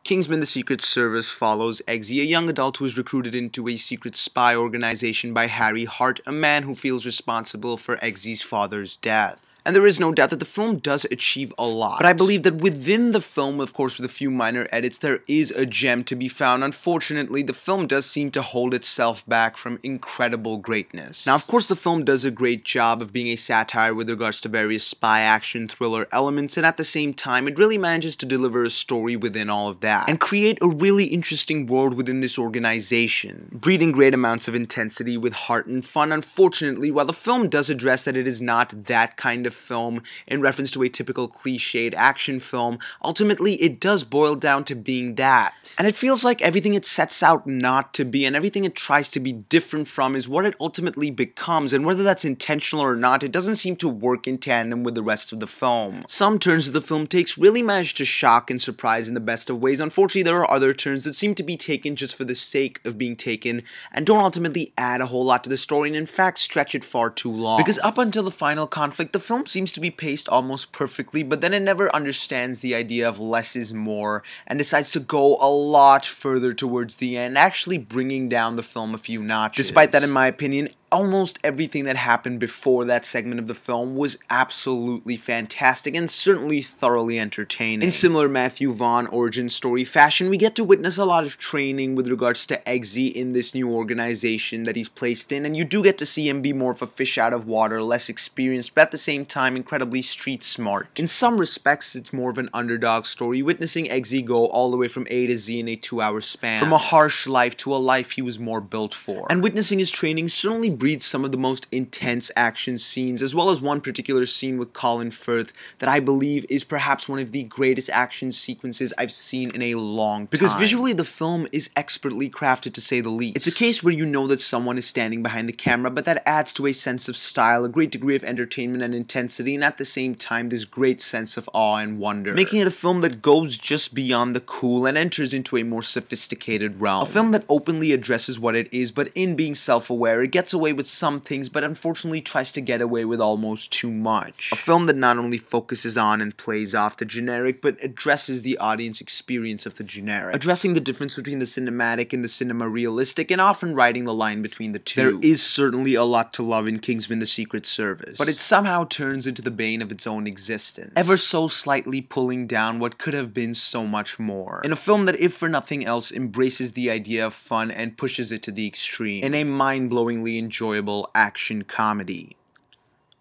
Kingsman: The Secret Service follows Eggsy, a young adult who is recruited into a secret spy organization by Harry Hart, a man who feels responsible for Eggsy's father's death. And there is no doubt that the film does achieve a lot. But I believe that within the film, of course with a few minor edits, there is a gem to be found. Unfortunately, the film does seem to hold itself back from incredible greatness. Now, of course, the film does a great job of being a satire with regards to various spy action thriller elements, and at the same time, it really manages to deliver a story within all of that, and create a really interesting world within this organization, breeding great amounts of intensity with heart and fun. Unfortunately, while the film does address that it is not that kind of film in reference to a typical cliched action film, ultimately it does boil down to being that. And it feels like everything it sets out not to be and everything it tries to be different from is what it ultimately becomes, and whether that's intentional or not, it doesn't seem to work in tandem with the rest of the film. Some turns that the film takes really manage to shock and surprise in the best of ways. Unfortunately, there are other turns that seem to be taken just for the sake of being taken and don't ultimately add a whole lot to the story, and in fact stretch it far too long. Because up until the final conflict, the film seems to be paced almost perfectly, but then it never understands the idea of less is more and decides to go a lot further towards the end, actually bringing down the film a few notches. Despite that, in my opinion, almost everything that happened before that segment of the film was absolutely fantastic and certainly thoroughly entertaining. In similar Matthew Vaughn origin story fashion, we get to witness a lot of training with regards to Eggsy in this new organization that he's placed in, and you do get to see him be more of a fish out of water, less experienced, but at the same time incredibly street smart. In some respects, it's more of an underdog story, witnessing Eggsy go all the way from A to Z in a 2-hour span, from a harsh life to a life he was more built for. And witnessing his training certainly breeds some of the most intense action scenes, as well as one particular scene with Colin Firth that I believe is perhaps one of the greatest action sequences I've seen in a long time. Because visually the film is expertly crafted, to say the least. It's a case where you know that someone is standing behind the camera, but that adds to a sense of style, a great degree of entertainment and intensity, and at the same time this great sense of awe and wonder, making it a film that goes just beyond the cool and enters into a more sophisticated realm. A film that openly addresses what it is, but in being self-aware, it gets away with some things, but unfortunately tries to get away with almost too much. A film that not only focuses on and plays off the generic, but addresses the audience experience of the generic, addressing the difference between the cinematic and the cinema realistic, and often riding the line between the two. There is certainly a lot to love in Kingsman: The Secret Service, but it somehow turns into the bane of its own existence, ever so slightly pulling down what could have been so much more. In a film that, if for nothing else, embraces the idea of fun and pushes it to the extreme, in a mind-blowingly enjoyable action comedy.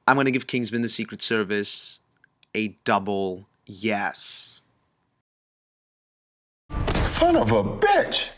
I'm going to give Kingsman: The Secret Service a double yes. Son of a bitch!